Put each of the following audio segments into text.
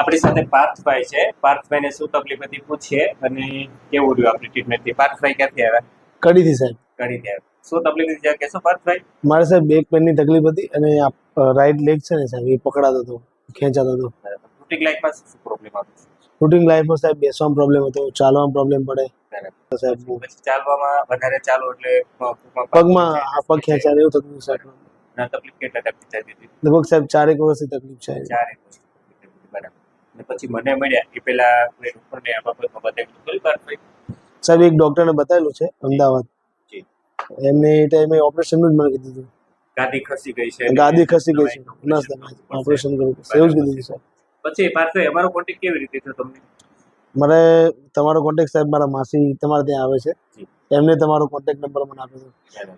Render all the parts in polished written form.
આપણી સાથે પાર્થભાઈ છે. પાર્થભાઈને શું તકલીફ હતી પૂછીએ અને કેવું રહ્યું આપણી ટ્રીટમેન્ટ થી. પાર્થભાઈ ક્યાંથી આવ્યા? કડીથી સાહેબ. કડીથી આવ્યા. શું તકલીફ હતી કહેશો પાર્થભાઈ? મારે સાહેબ બેક પેનની તકલીફ હતી અને રાઈટ લેગ છે ને સાહેબ એ પકડાતો હતો, ખેંચાતો હતો. રૂટીન લાઈફમાં શું પ્રોબ્લેમ આવતો? રૂટીન લાઈફમાં સાહેબ બેસવામાં પ્રોબ્લેમ હતો, ચાલવામાં પ્રોબ્લેમ પડે સાહેબ. પછી ચાલવામાં વધારે ચાલો એટલે પગમાં પગ ખેંચાય એવું થતું હતું સાહેબ. ના તકલીફ કેટલા ટાઈમ થતી હતી? લગભગ સાહેબ 4 એક વર્ષથી તકલીફ છે. 4 એક વર્ષ. બરાબર. અને પછી મને મળ્યા એ પેલા ડોક્ટરને આ બાબતમાં બતાવ્યું ખરી પાર્થભાઈ? સાહેબ એક ડોક્ટરને બતાવેલું છે અમદાવાદ. એમને એ ટાઈમે ઓપરેશન નું જ મને કીધું હતું. ગાદી ખસી ગઈ છે. ગાદી ખસી ગઈ છે, ઓપરેશન કરવું પડશે એવું જ કીધું સાહેબ. પછી પાર્થભાઈ અમારો કોન્ટેક્ટ કેવી રીતે થયો તમને? મને તમારો કોન્ટેક્ટ સાહેબ મારા માસી તમારે ત્યાં આવે છે, એમને તમારો કોન્ટેક્ટ નંબર મને આપ્યો હતો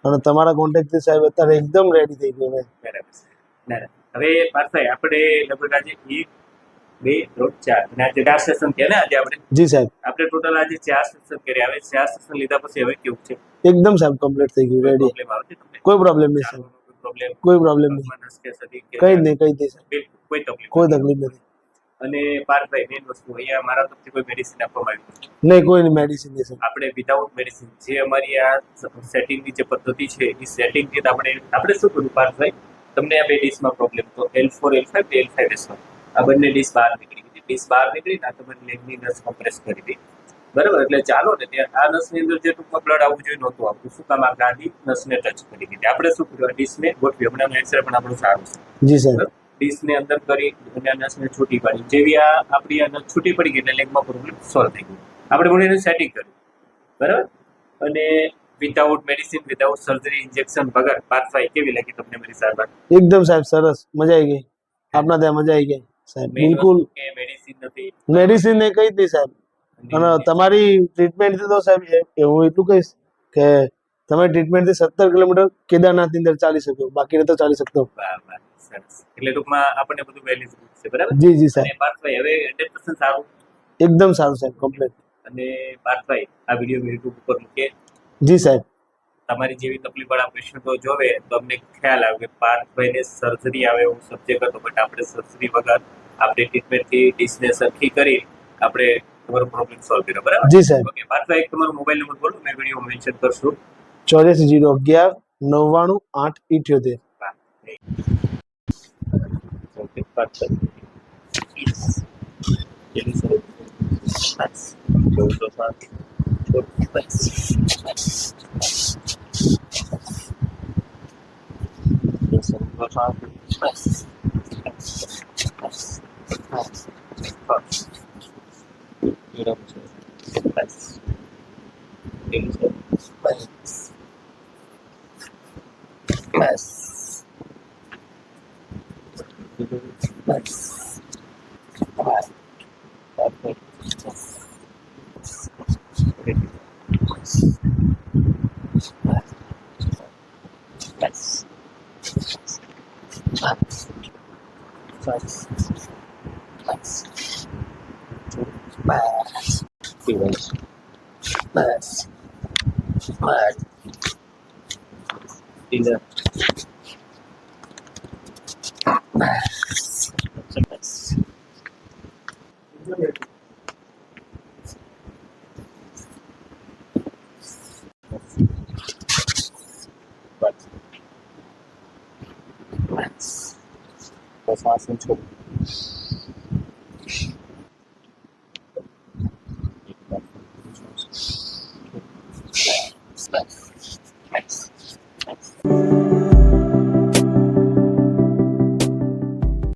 અને તમારા કોન્ટેક્ટ થી સાહેબ અત્યારે એકદમ રેડી થઈ ગયો મેં. બરાબર. હવે પાર્થભાઈ આપણે લગભગ આજે 1 2 3 4 અને આજે 4 સેશન થયા ને આજે આપણે? જી સાહેબ. આપણે ટોટલ આજે 4 સેશન કર્યા. હવે 4 સેશન લીધા પછી હવે કેવું છે? એકદમ સાહેબ કમ્પ્લીટ થઈ ગયું, રેડી. પ્રોબ્લેમ આવે છે તમને? કોઈ પ્રોબ્લેમ નહીં સાહેબ. કોઈ પ્રોબ્લેમ નહીં. કઈ નહીં કોઈ તકલીફ નથી. અને પાર્થભાઈ મેઇન વસ્તુ અહીંયા મારા તરફથી કોઈ મેડિસિન આપવામાં આવી નહીં, કોઈ મેડિસિન નહીં સાહેબ. આપણે વિધાઉટ મેડિસિન જે અમારી આ સેટિંગની જે પદ્ધતિ છે એ સેટિંગથી આપણે શું કર્યું પાર્થભાઈ, તમને આ બે ડિશમાં પ્રોબ્લેમ તો L4 L5 ને L5S1 આ બંને ડિશ બહાર નીકળી ગઈ. ડિશ બહાર નીકળી ના તમારી લેગની નસ કોમ્પ્રેસ કરી દઈ. બરાબર. એટલે ચાલો ને ત્યાં આ નસની અંદર જે ટૂંકમાં બ્લડ આવવું જોઈએ નહોતું આવતું. શું કામ? આ ગાદી નસને ટચ કરી દીધી. આપણે શું કર્યું, ડિશને ગોઠવી. હમણાં એક્સરે પણ આપણું સારું છે. જી સાહેબ. ડિશને અંદર કરી અને નસને છૂટી પાડી. જેવી આ આપણી આ નસ છૂટી પડી ગઈ એટલે લેગમાં પ્રોબ્લેમ સોલ્વ થઈ ગયો. આપણે પણ એનું સેટિંગ કર્યું. બરાબર. અને without medicine, without surgery, injection વગર પાર્થભાઈ કેવી લાગી તમને મારી સારવાર? એકદમ સાહેબ સરસ, મજા આવી ગઈ. આપના ત્યાં મજા આવી ગઈ સાહેબ. બિલકુલ મેડિસિન નથી, મેડિસિન ને કઈ નથી સાહેબ. અને તમારી ટ્રીટમેન્ટ થી તો સાહેબ હું એટલું કહીશ કે તમે ટ્રીટમેન્ટ થી 17 કિલોમીટર કેદારનાથ ની અંદર ચાલી શકો, બાકી તો ચાલી શકતો. સરસ. એટલે ટૂંકમાં આપણને બધું વહેલી છે. બરાબર. જી જી સાહેબ. પાર્થભાઈ હવે 100% સારું? એકદમ સારું સાહેબ, કમ્પ્લીટ. અને પાર્થભાઈ આ વિડીયો યુટ્યુબ ઉપર મૂકે? જી સાહેબ. તમારી જેવી તકલીફ વાળા પેશન્ટો જોવે તો અમને ખ્યાલ આવે કે પાર્થભાઈને સર્જરી આવે એવું સબ્જેક્ટ હતો, બટ આપણે સર્જરી વગર આપણી ટ્રીટમેન્ટથી ડિશને સરખી કરી આપણે તમારો પ્રોબ્લેમ સોલ્વ કર્યો. બરાબર. જી સાહેબ. ઓકે પાર્થભાઈ તમારો મોબાઈલ નંબર બોલો, મેં વિડીયો મેન્શન કરશું. 84 011 99 878. ઓકે પાર્થભાઈ આસન છો. Nice.